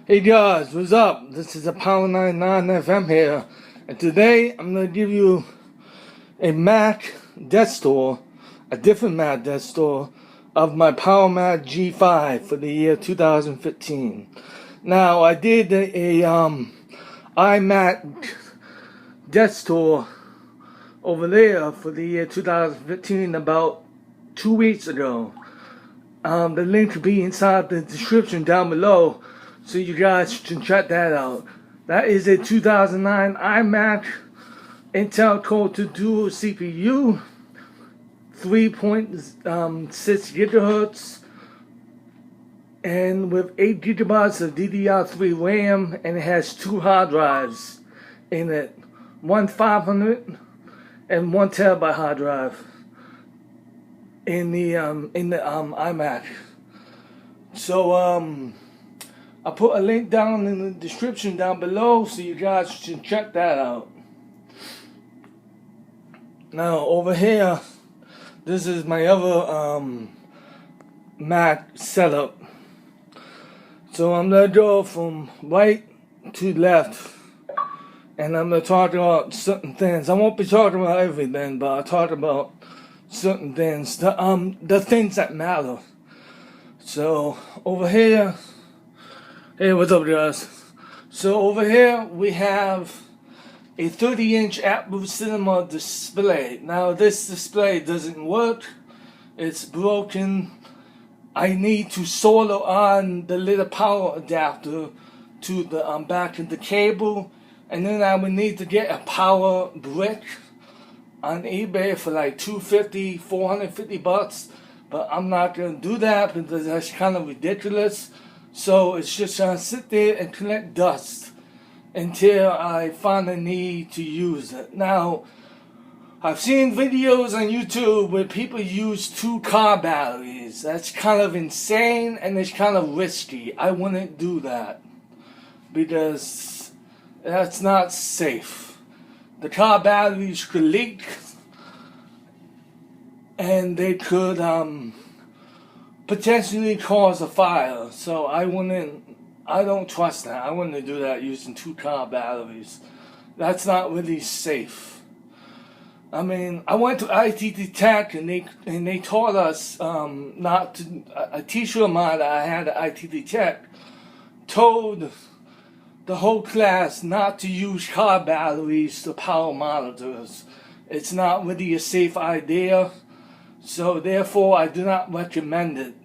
Hey guys, what's up? This is a Power 99 FM here, and today I'm going to give you a Mac desk store, a different Mac desk store of my PowerMac G5 for the year 2015. Now, I did a iMac desk store over there for the year 2015 about 2 weeks ago. The link will be inside the description down below, so you guys can check that out. That is a 2009 iMac Intel Core 2 Dual CPU, 3.6 gigahertz, and with 8 gigabytes of DDR3 RAM, and it has 2 hard drives in it, one 500 and 1 terabyte hard drive in the iMac. So I'll put a link down in the description down below so you guys can check that out. Now over here, this is my other Mac setup. So I'm gonna go from right to left, and I'm gonna talk about certain things. I won't be talking about everything, but I'll talk about certain things, the things that matter. So over here, hey, what's up guys? So over here we have a 30-inch Apple Cinema display. Now this display doesn't work, it's broken. I need to solder on the little power adapter to the back of the cable, and then I would need to get a power brick on eBay for like $250, $450, but I'm not gonna do that because that's kind of ridiculous. So it's just gonna sit there and collect dust until I find a need to use it. Now, I've seen videos on YouTube where people use 2 car batteries. That's kind of insane and it's kind of risky. I wouldn't do that because that's not safe. The car batteries could leak and they could potentially cause a fire. So I don't trust that. I wouldn't do that using 2 car batteries. That's not really safe. I mean, I went to ITT Tech and they taught us not to. A teacher of mine that I had at ITT Tech told the whole class not to use car batteries to power monitors. It's not really a safe idea, so therefore I do not recommend it.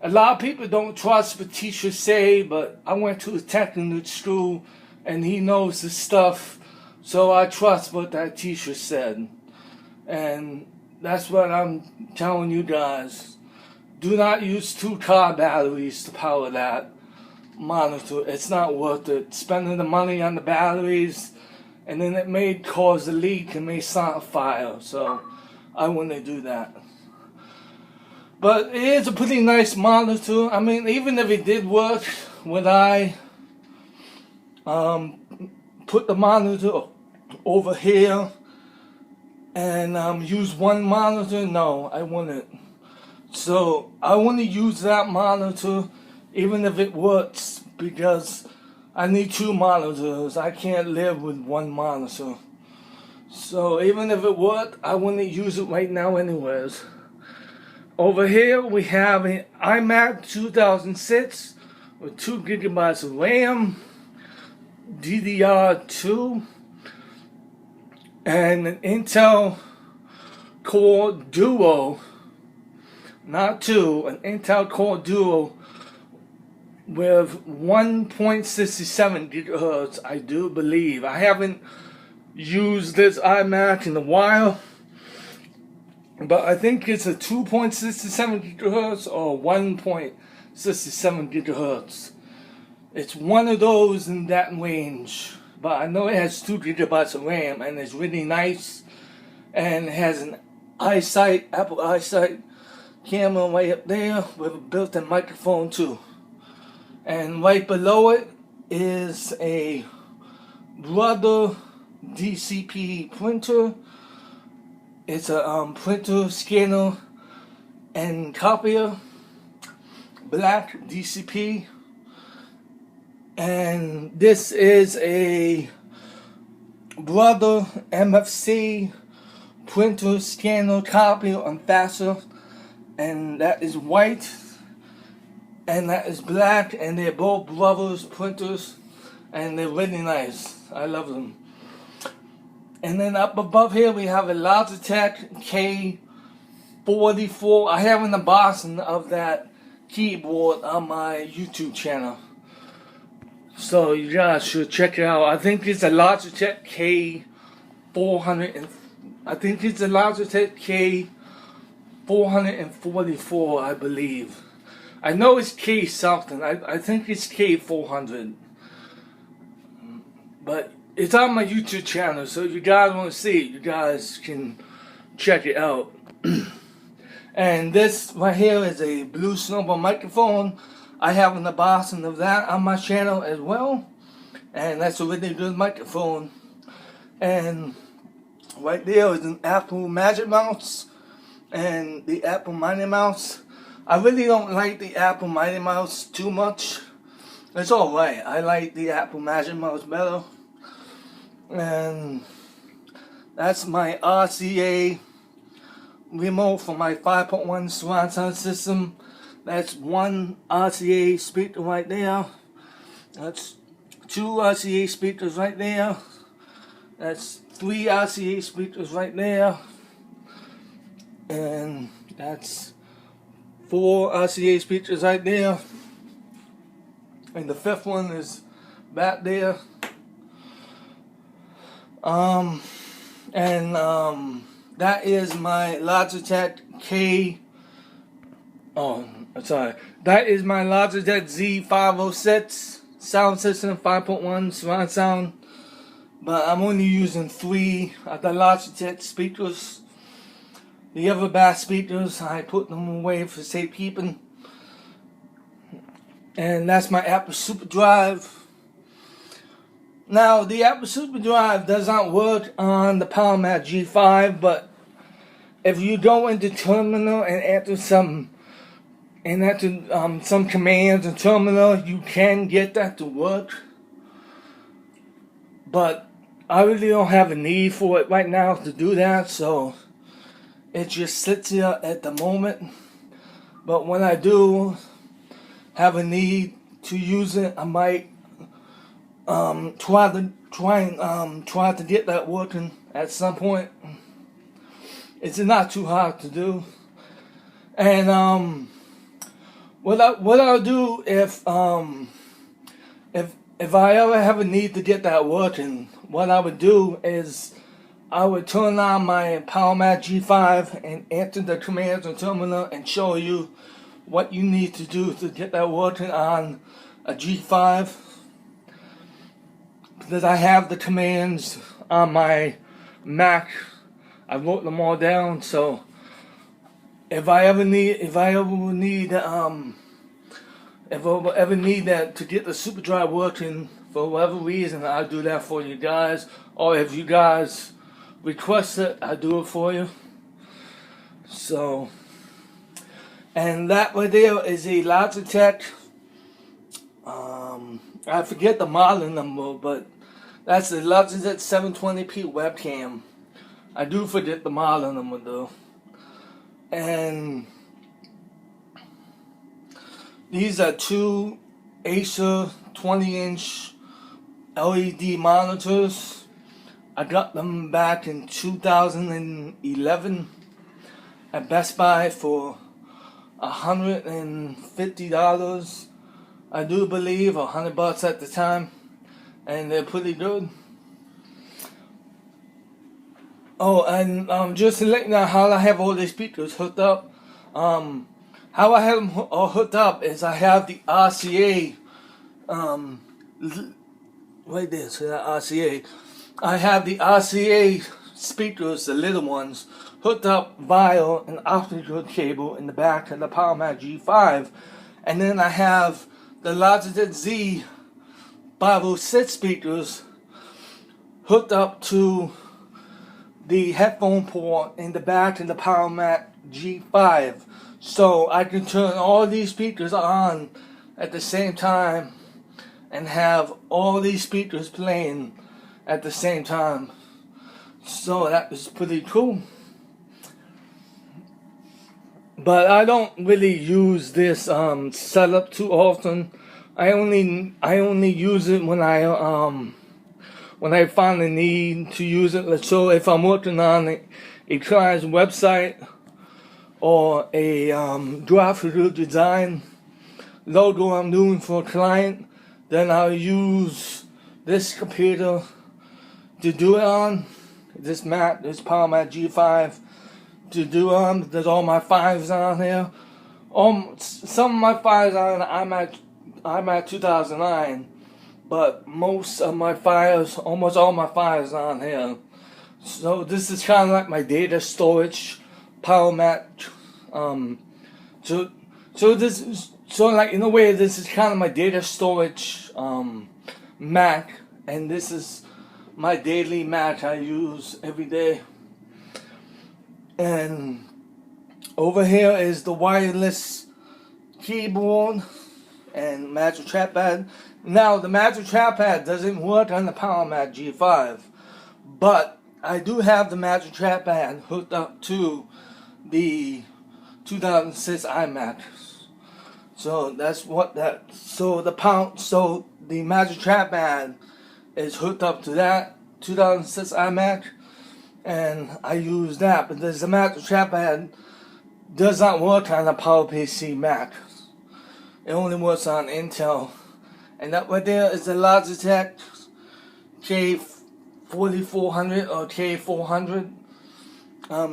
A lot of people don't trust what teachers say, but I went to a technical school and he knows the stuff, so I trust what that teacher said. And that's what I'm telling you guys. Do not use 2 car batteries to power that monitor. It's not worth it. Spending the money on the batteries, and then it may cause a leak and may start a fire. So I wouldn't do that. But it is a pretty nice monitor. I mean, even if it did work, would I put the monitor over here and use one monitor? No, I wouldn't. So I want to use that monitor even if it works, because I need 2 monitors. I can't live with 1 monitor. So even if it worked, I wouldn't use it right now anyways. Over here we have an iMac 2006 with 2 gigabytes of RAM, DDR2, and an Intel Core Duo, not 2, an Intel Core Duo with 1.67 gigahertz, I do believe. I haven't used this iMac in a while, but I think it's a 2.67 gigahertz or 1.67 gigahertz. It's one of those in that range, but I know it has 2 gigabytes of RAM and it's really nice, and it has an Apple EyeSight camera right up there with a built-in microphone too. And right below it is a Brother DCP printer. It's a printer, scanner, and copier. Black DCP. And this is a Brother MFC printer, scanner, copier, and faxer, and that is white, and that is black, and they're both Brothers printers, and they're really nice. I love them. And then up above here we have a Logitech K44. I have an unboxing of that keyboard on my YouTube channel, so you guys should check it out. I think it's a Logitech K400. I think it's a Logitech K444, I believe. I know it's K something. I think it's K400. But it's on my YouTube channel, so if you guys want to see it, you guys can check it out. And this right here is a Blue Snowball microphone. I have an unboxing of that on my channel as well. And that's a really good microphone. And right there is an Apple Magic Mouse and the Apple Mighty Mouse. I really don't like the Apple Mighty Mouse too much. It's alright. I like the Apple Magic Mouse better. And that's my RCA remote for my 5.1 surround sound system. That's one RCA speaker right there. That's two RCA speakers right there. That's three RCA speakers right there. And that's four RCA speakers right there. And the fifth one is back there. That is my Logitech That is my Logitech Z506 sound system, 5.1 surround sound. But I'm only using three of the Logitech speakers. The other bass speakers, I put them away for safekeeping. And that's my Apple SuperDrive. Now, the Apple SuperDrive does not work on the PowerMac G5, but if you go into Terminal and enter some commands in Terminal, you can get that to work. But I really don't have a need for it right now to do that, so it just sits here at the moment. But when I do have a need to use it, I might try to get that working at some point. It's not too hard to do. And what I'll do if I ever have a need to get that working, what I would do is I would turn on my PowerMac G5 and enter the commands in Terminal and show you what you need to do to get that working on a G5. Because I have the commands on my Mac. I wrote them all down, so if I ever need that to get the SuperDrive working for whatever reason, I'll do that for you guys. Or if you guys request it, I'll do it for you. So, and that right there is a Logitech. I forget the model number, but that's the Logitech 720p webcam. I do forget the model number though. And these are two Acer 20-inch LED monitors. I got them back in 2011 at Best Buy for $150. I do believe $100 at the time, and they're pretty good. Oh, and just to let you know how I have all these speakers hooked up. How I have them all hooked up is I have the RCA, right there, so that RCA. I have the RCA speakers, the little ones, hooked up via an optical cable in the back of the PowerMac G5. And then I have the Logitech Z506 speakers hooked up to the headphone port in the back of the PowerMac G5. So I can turn all these speakers on at the same time and have all these speakers playing at the same time. So that was pretty cool. But I don't really use this setup too often. I only use it when I find the need to use it. So if I'm working on a client's website or a graphical design logo I'm doing for a client, then I'll use this computer to do it on. This PowerMac G5 to do there's all my files on here. Some of my files are on iMac 2009, but most of my files, almost all my files are on here. So this is kind of like my data storage PowerMac. So like in a way, this is kind of my data storage Mac, and this is my daily Mac I use every day. And over here is the wireless keyboard and magic trackpad. Now the magic trackpad doesn't work on the PowerMac G5, but I do have the magic trackpad hooked up to the 2006 iMac. So that's what that. So the magic trackpad is hooked up to that 2006 iMac, and I use that. But the magic trackpad does not work on a PowerPC Mac. It only works on Intel. And that right there is the Logitech K4400 or K400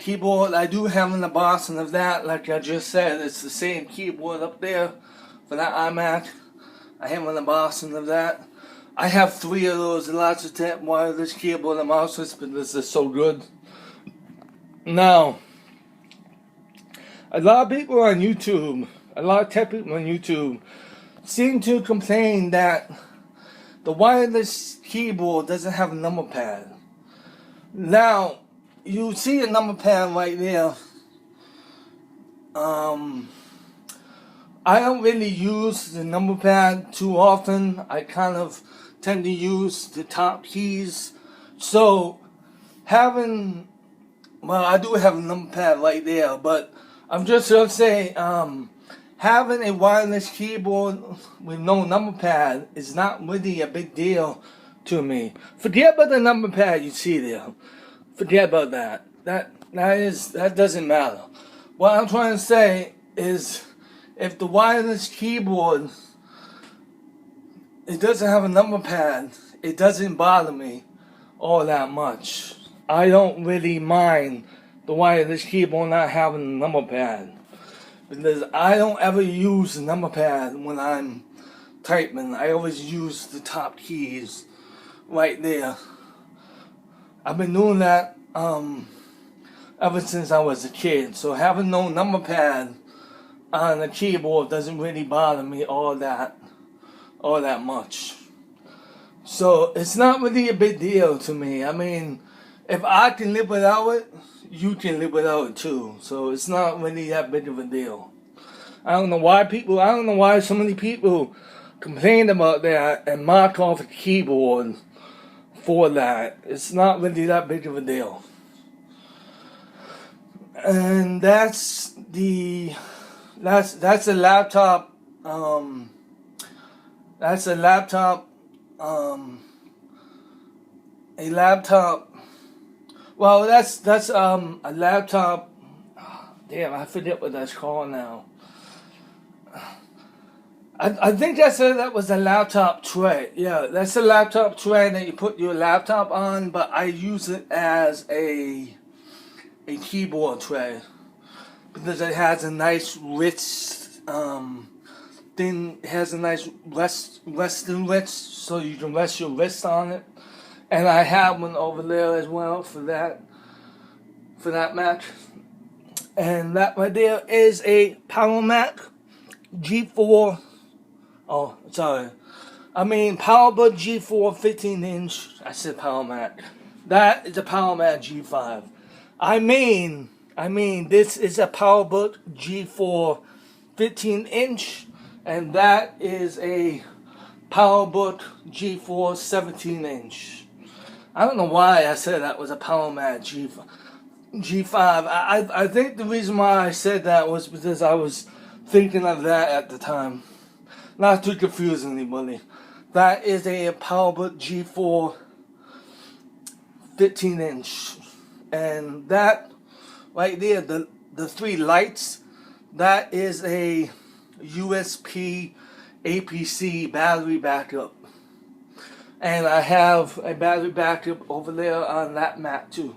keyboard. I do have an unboxing of that. Like I just said, it's the same keyboard up there for that iMac. I have an unboxing of that. I have 3 of those Logitech wireless keyboard and mouses, but this is so good. Now, a lot of people on YouTube, a lot of tech people on YouTube seem to complain that the wireless keyboard doesn't have a number pad. Now, you see a number pad right there. I don't really use the number pad too often. I kind of tend to use the top keys. So, I do have a number pad right there, but I'm just going to say, having a wireless keyboard with no number pad is not really a big deal to me. Forget about the number pad you see there. Forget about that. That doesn't matter. What I'm trying to say is, if the wireless keyboard, it doesn't have a number pad, it doesn't bother me all that much. I don't really mind the wireless keyboard not having a number pad, because I don't ever use the number pad when I'm typing. I always use the top keys right there. I've been doing that ever since I was a kid. So having no number pad on the keyboard doesn't really bother me all that much. So it's not really a big deal to me. I mean, if I can live without it, you can live without it too. So it's not really that big of a deal. I don't know why so many people complain about that and mark off a keyboard for that. It's not really that big of a deal. And that's a laptop. That's a laptop. A laptop. Well, that's a laptop. Damn, I forget what that's called now. I think that was a laptop tray. Yeah, that's a laptop tray that you put your laptop on, but I use it as a keyboard tray because it has a nice rich thing. It has a nice resting wrist, so you can rest your wrist on it. And I have one over there as well for that Mac. And that right there is a PowerMac G4. Oh, sorry. I mean PowerBook G4 15-inch. I said PowerMac. That is a PowerMac G5. I mean, this is a PowerBook G4 15-inch, and that is a PowerMac G4 17-inch. I don't know why I said that was a PowerMac G5. I think the reason why I said that was because I was thinking of that at the time. Not to confuse anybody. That is a PowerMac G4 15-inch. And that right there, the three lights, that is a USB APC battery backup. And I have a battery backup over there on that mat too.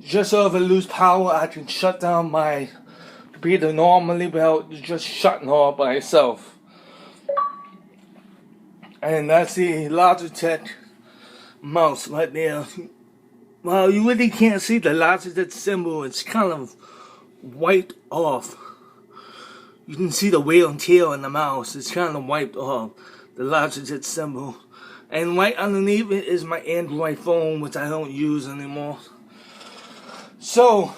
Just so if I lose power, I can shut down my computer normally without just shutting off by itself. And that's the Logitech mouse right there. Well, you really can't see the Logitech symbol. It's kind of wiped off. You can see the wheel and tail in the mouse. It's kind of wiped off, the Logitech symbol. And right underneath it is my Android phone, which I don't use anymore. So,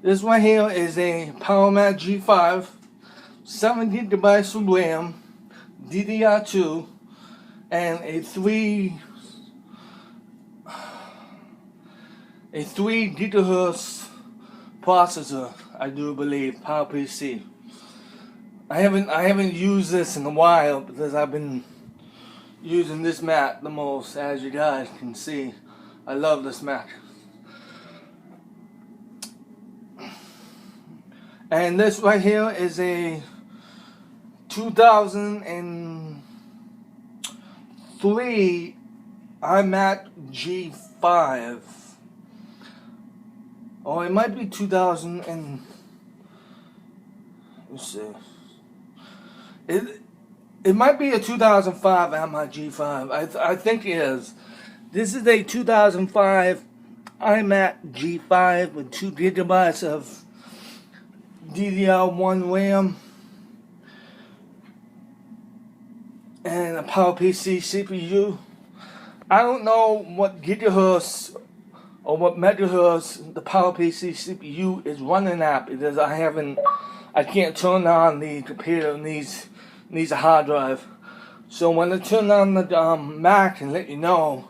this right here is a PowerMac G5, 7 GB of RAM, DDR2, and a 3 GHz processor, I do believe, PowerPC. I haven't used this in a while because I've been using this Mac the most, as you guys can see. I love this Mac. And this right here is a 2003 iMac G5. Or it might be 2000 and... let's see. It might be a 2005 iMac G5. I think it is. This is a 2005 iMac G5 with 2 GB of DDR1 RAM and a PowerPC CPU. I don't know what gigahertz or what megahertz the PowerPC CPU is running at because I can't turn on the computer. It needs a hard drive. So when I turn on the Mac and let you know,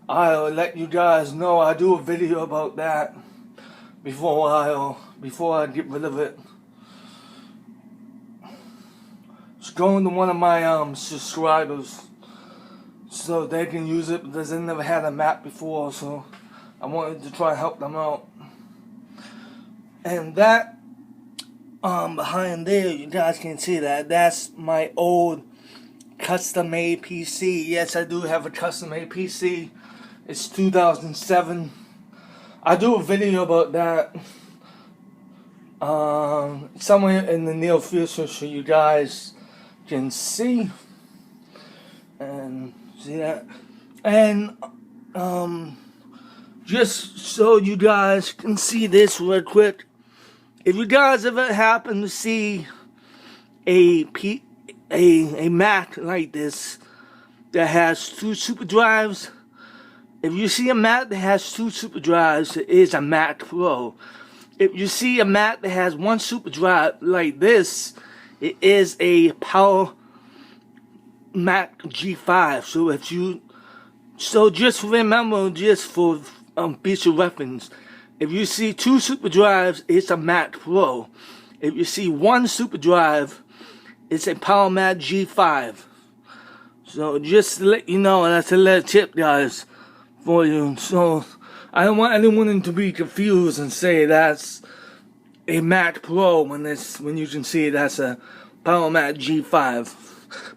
I'll let you guys know. I'll do a video about that before I get rid of it. It's going to one of my subscribers so they can use it because they never had a Mac before, so I wanted to try and help them out. And that behind there, you guys can see that's my old custom-made PC. Yes, I do have a custom-made PC. It's 2007. I do a video about that somewhere in the near future so you guys can see and see that. And just so you guys can see this real quick, if you guys ever happen to see a Mac like this that has 2 super drives, if you see a Mac that has 2 super drives, it is a Mac Pro. If you see a Mac that has 1 super drive like this, it is a PowerMac G5. So just remember, just for future reference, if you see 2 super drives, it's a Mac Pro. If you see 1 super drive, it's a PowerMac G5. So just to let you know, that's a little tip, guys, for you. So I don't want anyone to be confused and say that's a Mac Pro when you can see that's a PowerMac G5,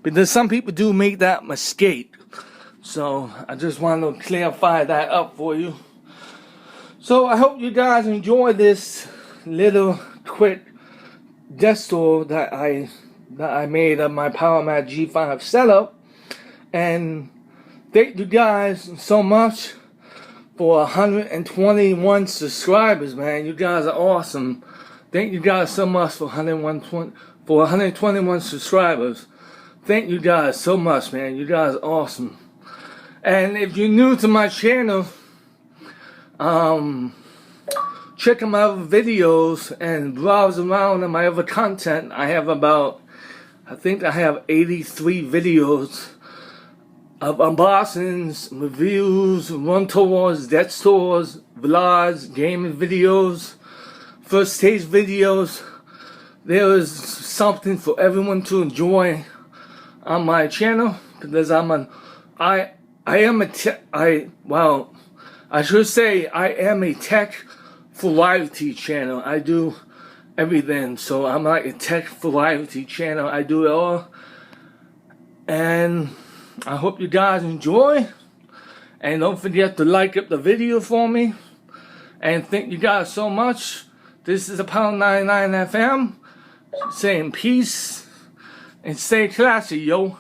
because some people do make that mistake. So I just want to clarify that up for you. So I hope you guys enjoy this little quick desktop that I made of my PowerMac G5 setup. And thank you guys so much for 121 subscribers, man. You guys are awesome. Thank you guys so much for 121 subscribers. Thank you guys so much, man. You guys are awesome. And if you're new to my channel, check out my other videos and browse around on my other content. I have about I think I have 83 videos of unboxings, reviews, run tours, desk tours, vlogs, gaming videos, first taste videos. There is something for everyone to enjoy on my channel, because I am a tech variety channel. I do everything, so I'm like a tech variety channel. I do it all, and I hope you guys enjoy, and don't forget to like up the video for me, and thank you guys so much. This is a Pound 99 FM saying peace and stay classy, yo.